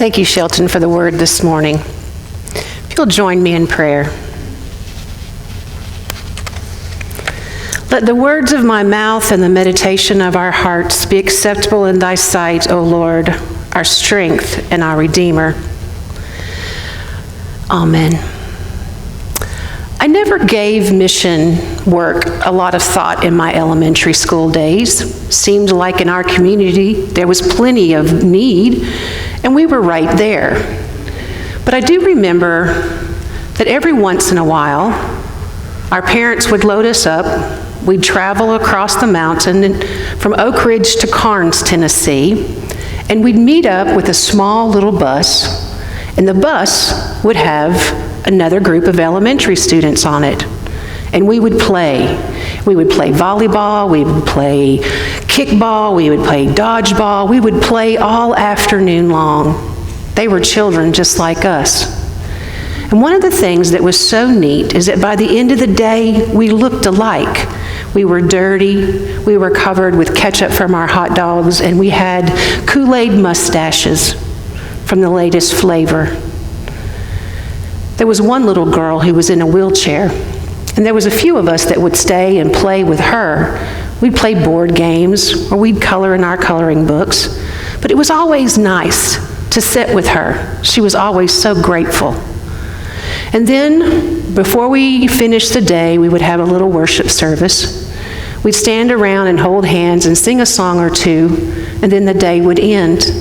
Thank you, Shelton, for the word this morning. If you'll join me in prayer. Let the words of my mouth and the meditation of our hearts be acceptable in thy sight, O Lord, our strength and our Redeemer. Amen. I never gave mission work a lot of thought in my elementary school days. Seemed like in our community there was plenty of need, and we were right there. But I do remember that every once in a while, our parents would load us up. We'd travel across the mountain from Oak Ridge to Karnes, Tennessee, and we'd meet up with a small little bus, and the bus would have another group of elementary students on it. And we would play. We would play volleyball, we would play kickball, we would play dodgeball, we would play all afternoon long. They were children just like us. And one of the things that was so neat is that by the end of the day, we looked alike. We were dirty, we were covered with ketchup from our hot dogs, and we had Kool-Aid mustaches from the latest flavor. There was one little girl who was in a wheelchair, and there was a few of us that would stay and play with her. We'd play board games, or we'd color in our coloring books, but it was always nice to sit with her. She was always so grateful. And then, before we finished the day, we would have a little worship service. We'd stand around and hold hands and sing a song or two, and then the day would end.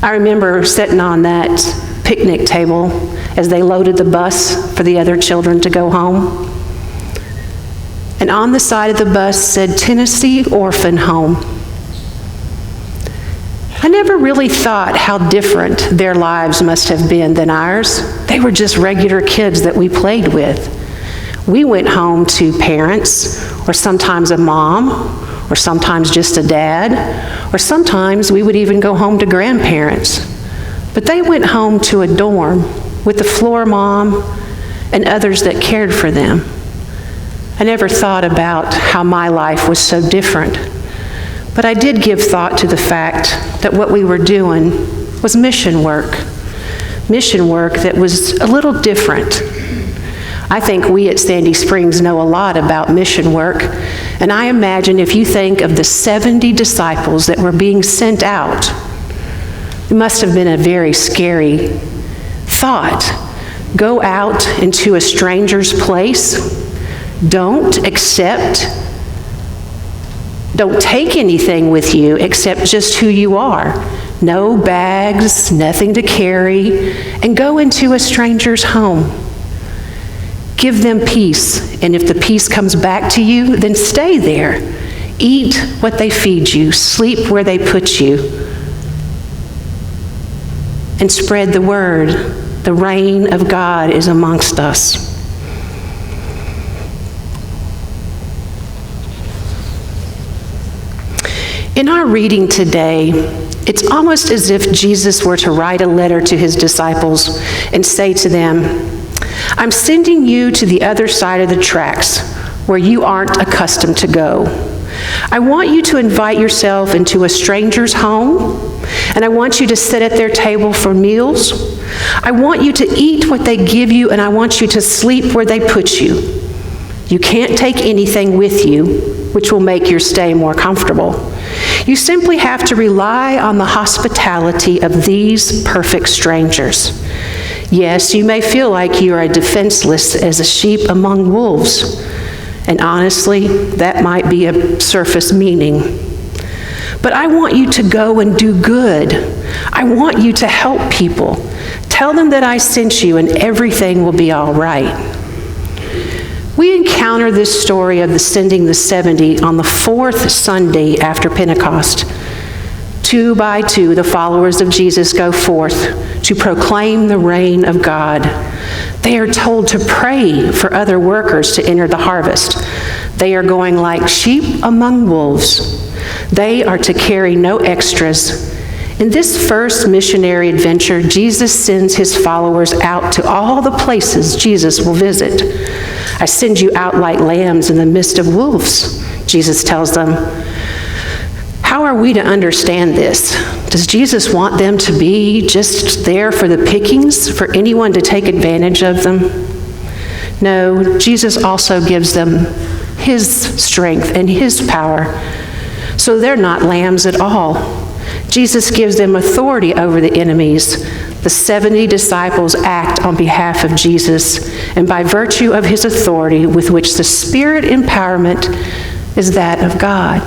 I remember sitting on that picnic table as they loaded the bus for the other children to go home. And on the side of the bus said, "Tennessee Orphan Home." I never really thought how different their lives must have been than ours. They were just regular kids that we played with. We went home to parents, or sometimes a mom, or sometimes just a dad, or sometimes we would even go home to grandparents. But they went home to a dorm with a floor mom and others that cared for them. I never thought about how my life was so different. But I did give thought to the fact that what we were doing was mission work that was a little different. I think we at Sandy Springs know a lot about mission work, and I imagine if you think of the 70 disciples that were being sent out, it must have been a very scary thought. Go out into a stranger's place, don't take anything with you except just who you are. No bags, nothing to carry, and go into a stranger's home. Give them peace, and if the peace comes back to you, then stay there. Eat what they feed you, sleep where they put you, and spread the word. The reign of God is amongst us. In our reading today, it's almost as if Jesus were to write a letter to his disciples and say to them, "I'm sending you to the other side of the tracks where you aren't accustomed to go. I want you to invite yourself into a stranger's home, and I want you to sit at their table for meals. I want you to eat what they give you, and I want you to sleep where they put you. You can't take anything with you, which will make your stay more comfortable. You simply have to rely on the hospitality of these perfect strangers. Yes, you may feel like you are defenseless as a sheep among wolves, and honestly, that might be a surface meaning. But I want you to go and do good. I want you to help people. Tell them that I sent you, and everything will be all right." We encounter this story of the sending the 70 on the 4th Sunday after Pentecost. 2 by 2, the followers of Jesus go forth to proclaim the reign of God. They are told to pray for other workers to enter the harvest. They are going like sheep among wolves. They are to carry no extras. In this first missionary adventure, Jesus sends his followers out to all the places Jesus will visit. "I send you out like lambs in the midst of wolves," Jesus tells them. How How are we to understand this? Does Jesus want them to be just there for the pickings, for anyone to take advantage of them? No, Jesus also gives them his strength and his power. So they're not lambs at all. Jesus gives them authority over the enemies. The 70 disciples act on behalf of Jesus, and by virtue of his authority, with which the Spirit empowerment is that of God.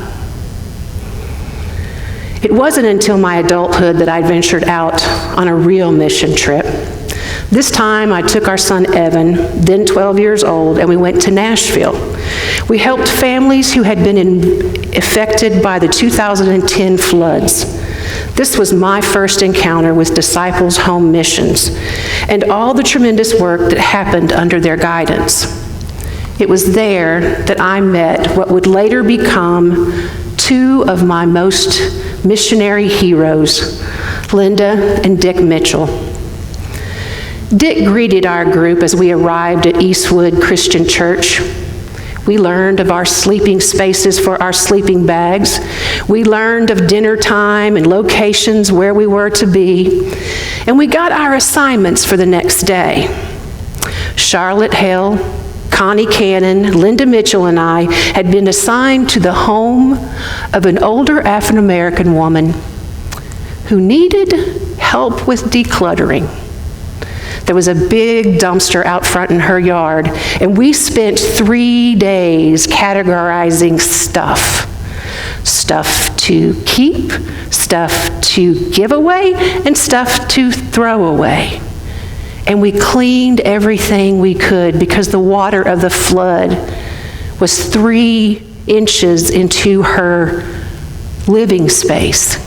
It wasn't until my adulthood that I ventured out on a real mission trip. This time I took our son Evan, then 12 years old, and we went to Nashville. We helped families who had been affected by the 2010 floods. This was my first encounter with Disciples Home Missions and all the tremendous work that happened under their guidance. It was there that I met what would later become two of my most missionary heroes, Linda and Dick Mitchell. Dick greeted our group as we arrived at Eastwood Christian Church. We learned of our sleeping spaces for our sleeping bags. We learned of dinner time and locations where we were to be. And we got our assignments for the next day. Charlotte Hale, Connie Cannon, Linda Mitchell, and I had been assigned to the home of an older African-American woman who needed help with decluttering. There was a big dumpster out front in her yard, and we spent 3 days categorizing stuff. Stuff to keep, stuff to give away, and stuff to throw away. And we cleaned everything we could because the water of the flood was 3 inches into her living space.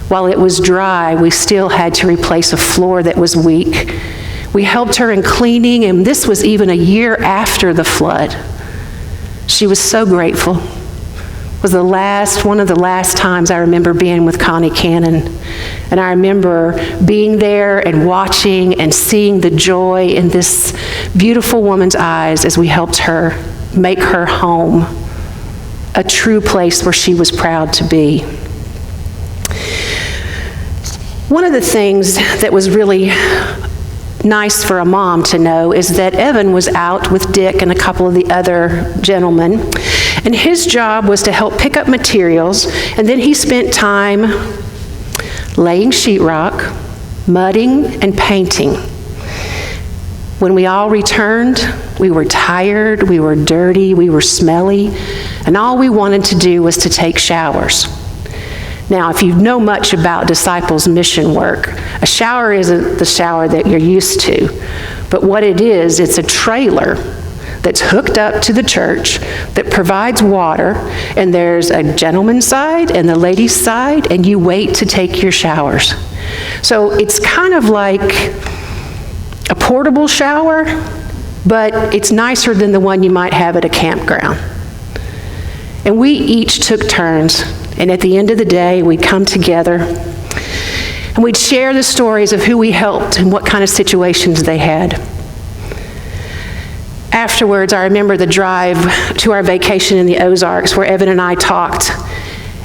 While it was dry, we still had to replace a floor that was weak. We helped her in cleaning, and this was even a year after the flood. She was so grateful. It was one of the last times I remember being with Connie Cannon. And I remember being there and watching and seeing the joy in this beautiful woman's eyes as we helped her make her home a true place where she was proud to be. One of the things that was really nice for a mom to know is that Evan was out with Dick and a couple of the other gentlemen, and his job was to help pick up materials, and then he spent time laying sheetrock, mudding, and painting. When we all returned, we were tired, we were dirty, we were smelly, and all we wanted to do was to take showers. Now, if you know much about Disciples mission work, a shower isn't the shower that you're used to. But what it is, it's a trailer that's hooked up to the church that provides water, and there's a gentleman's side and the ladies' side, and you wait to take your showers. So it's kind of like a portable shower, but it's nicer than the one you might have at a campground. And we each took turns. And at the end of the day, we'd come together and we'd share the stories of who we helped and what kind of situations they had. Afterwards, I remember the drive to our vacation in the Ozarks where Evan and I talked.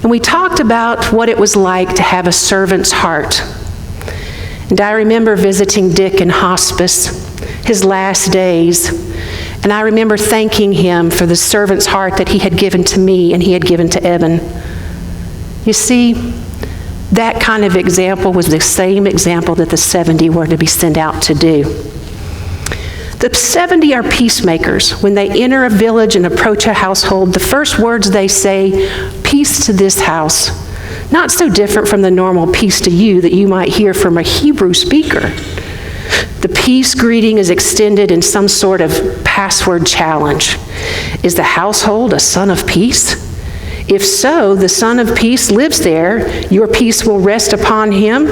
And we talked about what it was like to have a servant's heart. And I remember visiting Dick in hospice, his last days. And I remember thanking him for the servant's heart that he had given to me and he had given to Evan. You see, that kind of example was the same example that the 70 were to be sent out to do. The 70 are peacemakers. When they enter a village and approach a household, the first words they say, "Peace to this house." Not so different from the normal "peace to you" that you might hear from a Hebrew speaker. The peace greeting is extended in some sort of password challenge. Is the household a son of peace? If so, the Son of Peace lives there. Your peace will rest upon him,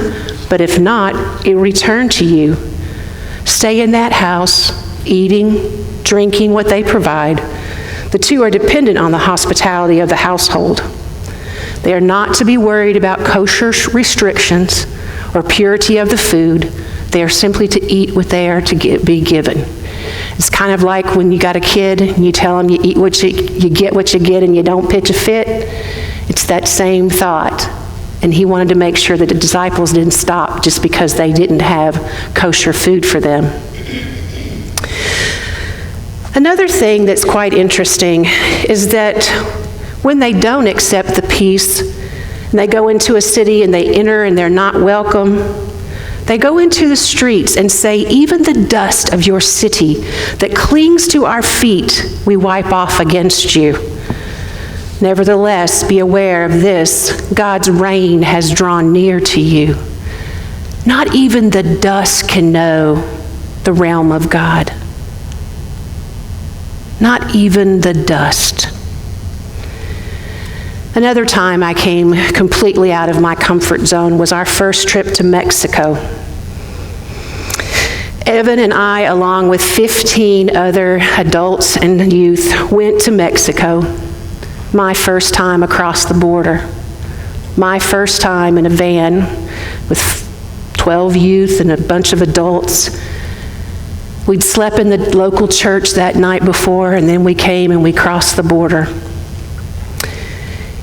but if not, it will return to you. Stay in that house, eating, drinking what they provide. The two are dependent on the hospitality of the household. They are not to be worried about kosher restrictions or purity of the food. They are simply to eat what they are to be given. It's kind of like when you got a kid and you tell them you eat what you get what you get and you don't pitch a fit. It's that same thought. And he wanted to make sure that the disciples didn't stop just because they didn't have kosher food for them. Another thing that's quite interesting is that when they don't accept the peace, and they go into a city and they enter and they're not welcome, they go into the streets and say, even the dust of your city that clings to our feet, we wipe off against you. Nevertheless, be aware of this, God's reign has drawn near to you. Not even the dust can know the realm of God. Not even the dust. Another time I came completely out of my comfort zone was our first trip to Mexico. Evan and I, along with 15 other adults and youth, went to Mexico. My first time across the border. My first time in a van with 12 youth and a bunch of adults. We'd slept in the local church that night before, and then we came and we crossed the border.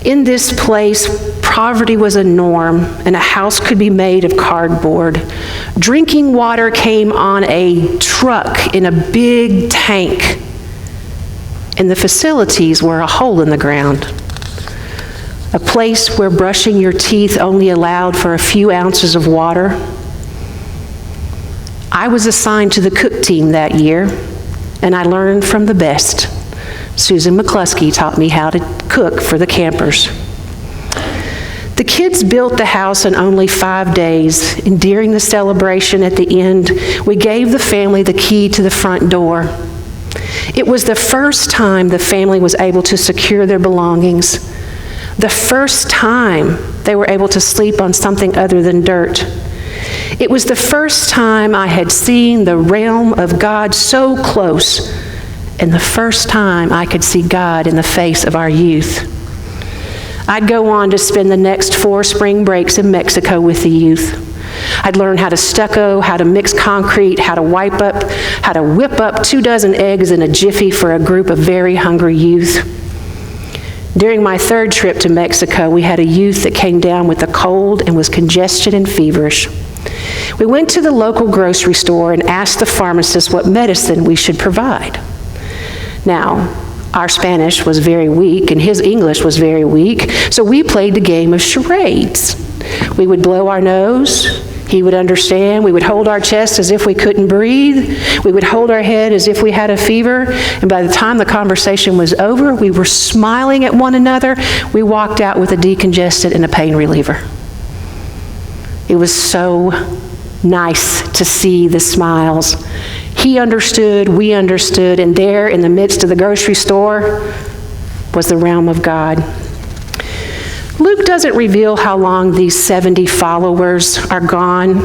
In this place, poverty was a norm, and a house could be made of cardboard. Drinking water came on a truck in a big tank, and the facilities were a hole in the ground. A place where brushing your teeth only allowed for a few ounces of water. I was assigned to the cook team that year, and I learned from the best. Susan McCluskey taught me how to cook for the campers. The kids built the house in only 5 days, and during the celebration at the end, we gave the family the key to the front door. It was the first time the family was able to secure their belongings. The first time they were able to sleep on something other than dirt. It was the first time I had seen the realm of God so close, and the first time I could see God in the face of our youth. I'd go on to spend the next 4 spring breaks in Mexico with the youth. I'd learn how to stucco, how to mix concrete, how to whip up 24 eggs in a jiffy for a group of very hungry youth. During my 3rd trip to Mexico, we had a youth that came down with a cold and was congested and feverish. We went to the local grocery store and asked the pharmacist what medicine we should provide. Now, our Spanish was very weak and his English was very weak, so we played the game of charades. We would blow our nose, he would understand, we would hold our chest as if we couldn't breathe, we would hold our head as if we had a fever, and by the time the conversation was over, we were smiling at one another. We walked out with a decongestant and a pain reliever. It was so nice to see the smiles. He understood, we understood, and there in the midst of the grocery store was the realm of God. Luke doesn't reveal how long these 70 followers are gone,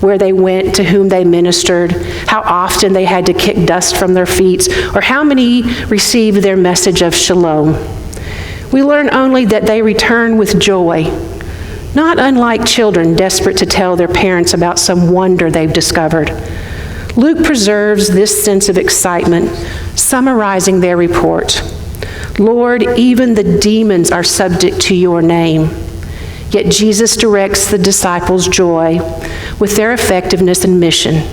where they went, to whom they ministered, how often they had to kick dust from their feet, or how many received their message of shalom. We learn only that they returned with joy, not unlike children desperate to tell their parents about some wonder they've discovered. Luke preserves this sense of excitement, summarizing their report. Lord, even the demons are subject to your name. Yet Jesus directs the disciples' joy with their effectiveness and mission.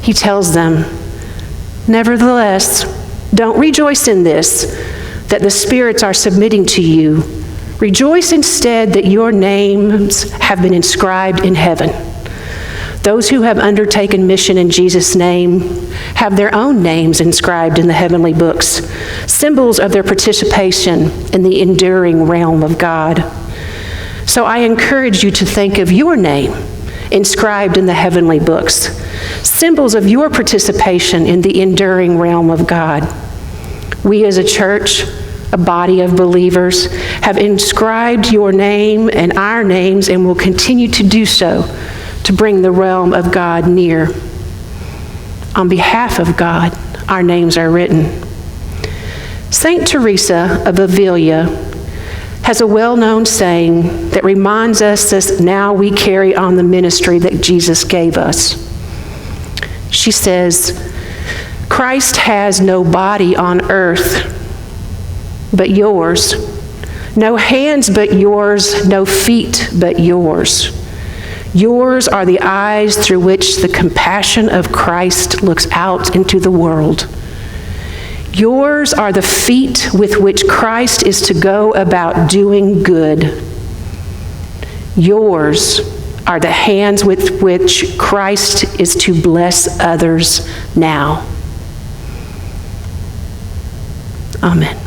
He tells them, nevertheless, don't rejoice in this, that the spirits are submitting to you. Rejoice instead that your names have been inscribed in heaven. Those who have undertaken mission in Jesus' name have their own names inscribed in the heavenly books, symbols of their participation in the enduring realm of God. So I encourage you to think of your name inscribed in the heavenly books, symbols of your participation in the enduring realm of God. We as a church, a body of believers, have inscribed your name and our names and will continue to do so to bring the realm of God near. On behalf of God, our names are written. Saint Teresa of Avila has a well-known saying that reminds us that now we carry on the ministry that Jesus gave us. She says, Christ has no body on earth but yours. No hands but yours, no feet but yours. Yours are the eyes through which the compassion of Christ looks out into the world. Yours are the feet with which Christ is to go about doing good. Yours are the hands with which Christ is to bless others now. Amen.